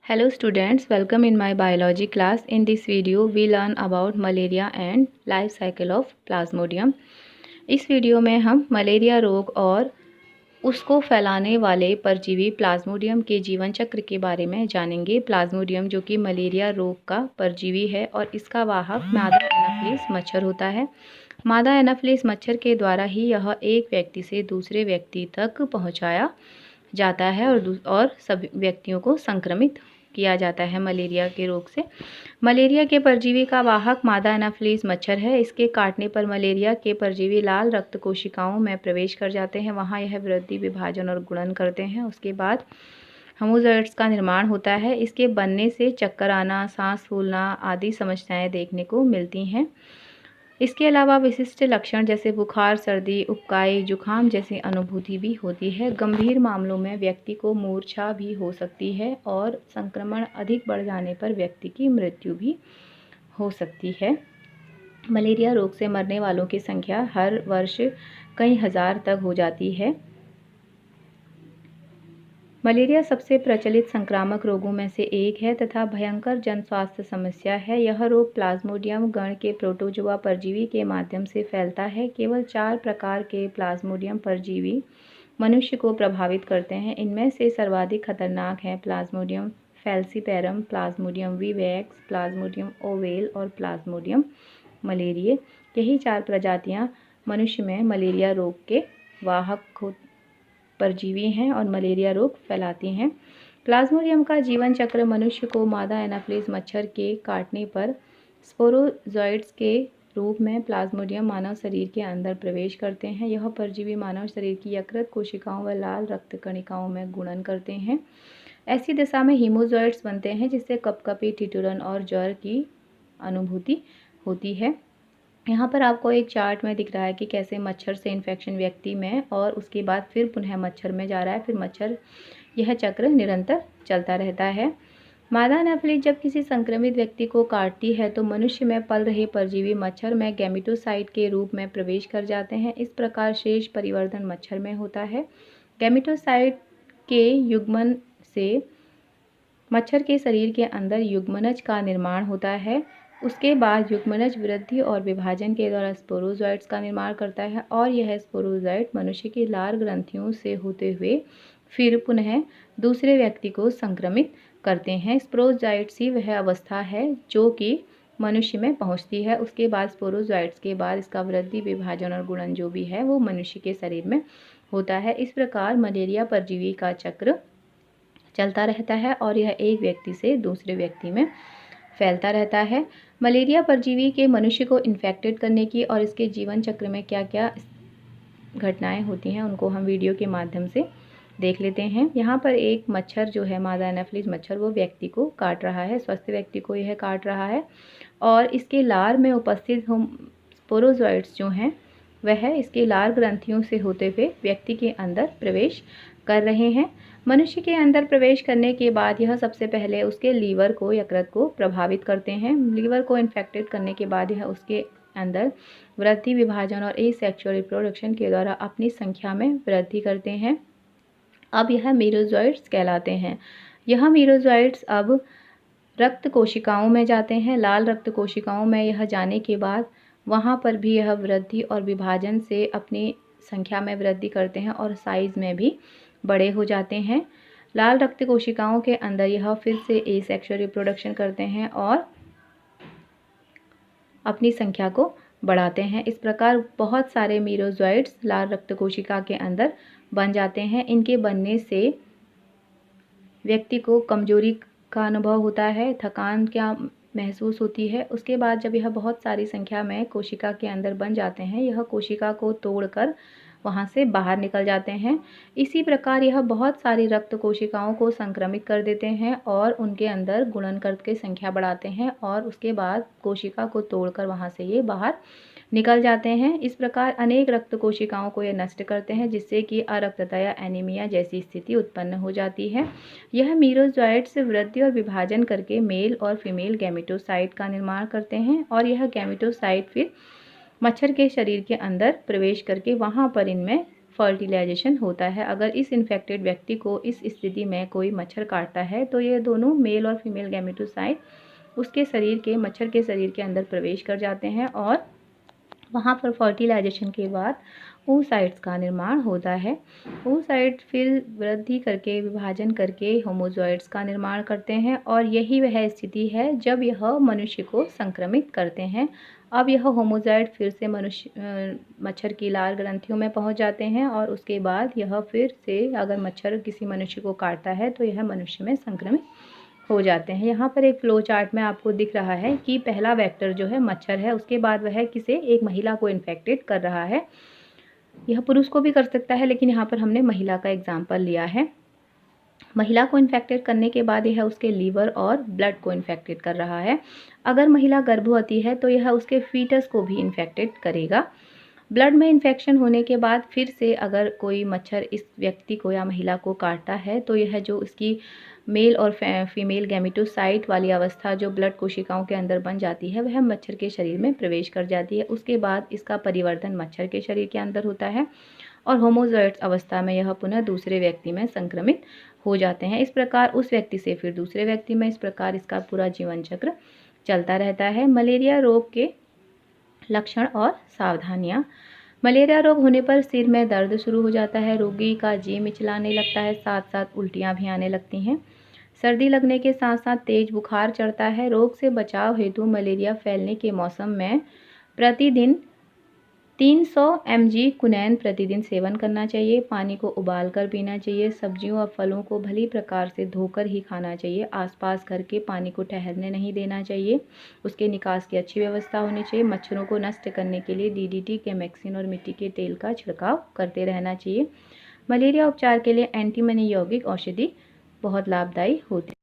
Hello students, welcome in my biology class. In this video, we learn about malaria and life cycle of Plasmodium. इस video में हम malaria रोग और उसको फैलाने वाले परजीवी प्लाज्मोडियम के जीवन चक्र के बारे में जानेंगे। प्लाज्मोडियम जो कि मलेरिया रोग का परजीवी है और इसका वाहक मादा एनाफिलिस मच्छर होता है। मादा एनाफिलिस मच्छर के द्वारा ही यह एक व्यक्ति से दूसरे व्यक्ति तक पहुंचाया जाता है और सभी व्यक्तियों को संक्रमित किया जाता है मलेरिया के रोग से। मलेरिया के परजीवी का वाहक मादा एनाफिलिस मच्छर है। इसके काटने पर मलेरिया के परजीवी लाल रक्त कोशिकाओं में प्रवेश कर जाते हैं। वहाँ यह वृद्धि, विभाजन और गुणन करते हैं। उसके बाद होमोज़ोइट्स का निर्माण होता है। इसके बनने से चक्कर आना, सांस फूलना आदि समस्याएं देखने को मिलती हैं। इसके अलावा विशिष्ट लक्षण जैसे बुखार, सर्दी, उबकाई, जुखाम जैसी अनुभूति भी होती है। गंभीर मामलों में व्यक्ति को मूर्छा भी हो सकती है और संक्रमण अधिक बढ़ जाने पर व्यक्ति की मृत्यु भी हो सकती है। मलेरिया रोग से मरने वालों की संख्या हर वर्ष कई हजार तक हो जाती है। मलेरिया सबसे प्रचलित संक्रामक रोगों में से एक है तथा भयंकर जन स्वास्थ्य समस्या है। यह रोग प्लाज्मोडियम गण के प्रोटोजोआ परजीवी के माध्यम से फैलता है। केवल 4 प्रकार के प्लाज्मोडियम परजीवी मनुष्य को प्रभावित करते हैं। इनमें से सर्वाधिक खतरनाक हैं Plasmodium falciparum, Plasmodium vivax, Plasmodium oval और प्लाज्मोडियम मलेरिये। यही 4 प्रजातियां मनुष्य में मलेरिया रोग के वाहक परजीवी हैं और मलेरिया रोग फैलाती हैं। प्लाज्मोडियम का जीवन चक्र मनुष्य को मादा एनाफिलिस मच्छर के काटने पर स्पोरोजोइट्स के रूप में प्लाज्मोडियम मानव शरीर के अंदर प्रवेश करते हैं। यह परजीवी मानव शरीर की यकृत कोशिकाओं व लाल रक्त कणिकाओं में गुणन करते हैं। ऐसी दशा में हीमोजोइट्स बनते हैं जिससे कपकपी, ठिठुरन और ज्वर की अनुभूति होती है। यहाँ पर आपको एक चार्ट में दिख रहा है कि कैसे मच्छर से इन्फेक्शन व्यक्ति में और उसके बाद फिर पुनः मच्छर में जा रहा है, फिर मच्छर, यह चक्र निरंतर चलता रहता है। मादा एनाफिलिस जब किसी संक्रमित व्यक्ति को काटती है तो मनुष्य में पल रहे परजीवी मच्छर में गैमेटोसाइट के रूप में प्रवेश कर जाते हैं। इस प्रकार शेष परिवर्धन मच्छर में होता है। गैमेटोसाइट के युग्मन से मच्छर के शरीर के अंदर युग्मनज का निर्माण होता है। उसके बाद युग्मनज वृद्धि और विभाजन के द्वारा स्पोरोजोइट्स का निर्माण करता है और यह स्पोरोजोइट मनुष्य की लार ग्रंथियों से होते हुए फिर पुनः दूसरे व्यक्ति को संक्रमित करते हैं। स्पोरोजोइट्स ही वह अवस्था है जो कि मनुष्य में पहुंचती है। उसके बाद स्पोरोजोइट्स के बाद इसका वृद्धि, विभाजन और गुणन जो भी है वो मनुष्य के शरीर में होता है। इस प्रकार मलेरिया परजीवी का चक्र चलता रहता है और यह एक व्यक्ति से दूसरे व्यक्ति में फैलता रहता है। मलेरिया परजीवी के मनुष्य को इन्फेक्टेड करने की और इसके जीवन चक्र में क्या क्या घटनाएं होती हैं उनको हम वीडियो के माध्यम से देख लेते हैं। यहाँ पर एक मच्छर जो है मादा एनाफिलिस मच्छर, वो व्यक्ति को काट रहा है, स्वस्थ व्यक्ति को यह काट रहा है और इसके लार में उपस्थित स्पोरोजोइट्स जो हैं वह इसके लार ग्रंथियों से होते हुए व्यक्ति के अंदर प्रवेश कर रहे हैं। मनुष्य के अंदर प्रवेश करने के बाद यह सबसे पहले उसके लीवर को, यकृत को प्रभावित करते हैं। लीवर को इन्फेक्टेड करने के बाद यह उसके अंदर वृद्धि, विभाजन और एसेक्सुअल रिप्रोडक्शन के द्वारा अपनी संख्या में वृद्धि करते हैं। अब यह मीरोजोइट्स कहलाते हैं। यह मीरोजोइट्स अब रक्त कोशिकाओं में जाते हैं। लाल रक्त कोशिकाओं में यह जाने के बाद वहाँ पर भी यह वृद्धि और विभाजन से अपनी संख्या में वृद्धि करते हैं और साइज में भी बड़े हो जाते हैं। लाल रक्त कोशिकाओं के अंदर यह फिर से एसेक्सुअल रिप्रोडक्शन करते हैं और अपनी संख्या को बढ़ाते हैं। इस प्रकार बहुत सारे मीरोजोइट्स लाल रक्त कोशिका के अंदर बन जाते हैं। इनके बनने से व्यक्ति को कमजोरी का अनुभव होता है, थकान क्या महसूस होती है। उसके बाद जब यह बहुत सारी संख्या में कोशिका के अंदर बन जाते हैं, यह कोशिका को तोड़कर वहाँ से बाहर निकल जाते हैं। इसी प्रकार यह बहुत सारी रक्त कोशिकाओं को संक्रमित कर देते हैं और उनके अंदर गुणन करके संख्या बढ़ाते हैं और उसके बाद कोशिका को तोड़कर वहाँ से ये बाहर निकल जाते हैं। इस प्रकार अनेक रक्त कोशिकाओं को ये नष्ट करते हैं जिससे कि अरक्तता या एनीमिया जैसी स्थिति उत्पन्न हो जाती है। यह मीरोजोइट्स वृद्धि और विभाजन करके मेल और फीमेल गैमेटोसाइट का निर्माण करते हैं और यह गैमेटोसाइट फिर मच्छर के शरीर के अंदर प्रवेश करके वहाँ पर इनमें फर्टिलाइजेशन होता है। अगर इस इन्फेक्टेड व्यक्ति को इस स्थिति में कोई मच्छर काटता है तो ये दोनों मेल और फीमेल गैमेटोसाइट उसके शरीर के मच्छर के शरीर के अंदर प्रवेश कर जाते हैं और वहाँ पर फर्टिलाइजेशन के बाद oocytes का निर्माण होता है। oocyte फिर वृद्धि करके विभाजन करके होमोजॉइड्स का निर्माण करते हैं और यही वह स्थिति है जब यह मनुष्य को संक्रमित करते हैं। अब यह होमोजॉइड फिर से मच्छर की लार ग्रंथियों में पहुंच जाते हैं और उसके बाद यह फिर से अगर मच्छर किसी मनुष्य को काटता है तो यह मनुष्य में संक्रमित हो जाते हैं। यहाँ पर एक फ्लो चार्ट में आपको दिख रहा है कि पहला वेक्टर जो है मच्छर है, उसके बाद वह किसे एक महिला को इन्फेक्टेड कर रहा है। यह पुरुष को भी कर सकता है लेकिन यहाँ पर हमने महिला का एग्जाम्पल लिया है। महिला को इन्फेक्टेड करने के बाद यह उसके लीवर और ब्लड को इन्फेक्टेड कर रहा है। अगर महिला गर्भवती है तो यह उसके फीटस को भी इन्फेक्टेड करेगा। ब्लड में इन्फेक्शन होने के बाद फिर से अगर कोई मच्छर इस व्यक्ति को या महिला को काटता है तो यह जो उसकी मेल और फीमेल गैमेटोसाइट वाली अवस्था जो ब्लड कोशिकाओं के अंदर बन जाती है वह मच्छर के शरीर में प्रवेश कर जाती है। उसके बाद इसका परिवर्तन मच्छर के शरीर के अंदर होता है और होमोजॉइड्स अवस्था में यह पुनः दूसरे व्यक्ति में संक्रमित हो जाते हैं। इस प्रकार उस व्यक्ति से फिर दूसरे व्यक्ति में, इस प्रकार इसका पूरा जीवन चक्र चलता रहता है। मलेरिया रोग के लक्षण और सावधानियाँ। मलेरिया रोग होने पर सिर में दर्द शुरू हो जाता है, रोगी का जी मिचलाने लगता है, साथ साथ उल्टियाँ भी आने लगती हैं। सर्दी लगने के साथ साथ तेज बुखार चढ़ता है। रोग से बचाव हेतु मलेरिया फैलने के मौसम में प्रतिदिन 300 mg कुनैन प्रतिदिन सेवन करना चाहिए। पानी को उबाल कर पीना चाहिए। सब्जियों और फलों को भली प्रकार से धोकर ही खाना चाहिए। आसपास घर के पानी को ठहरने नहीं देना चाहिए। उसके निकास की अच्छी व्यवस्था होनी चाहिए। मच्छरों को नष्ट करने के लिए DDT, कैमेक्सिन और मिट्टी के तेल का छिड़काव करते रहना चाहिए। मलेरिया उपचार के लिए एंटीमनी यौगिक औषधि बहुत लाभदायी होती है।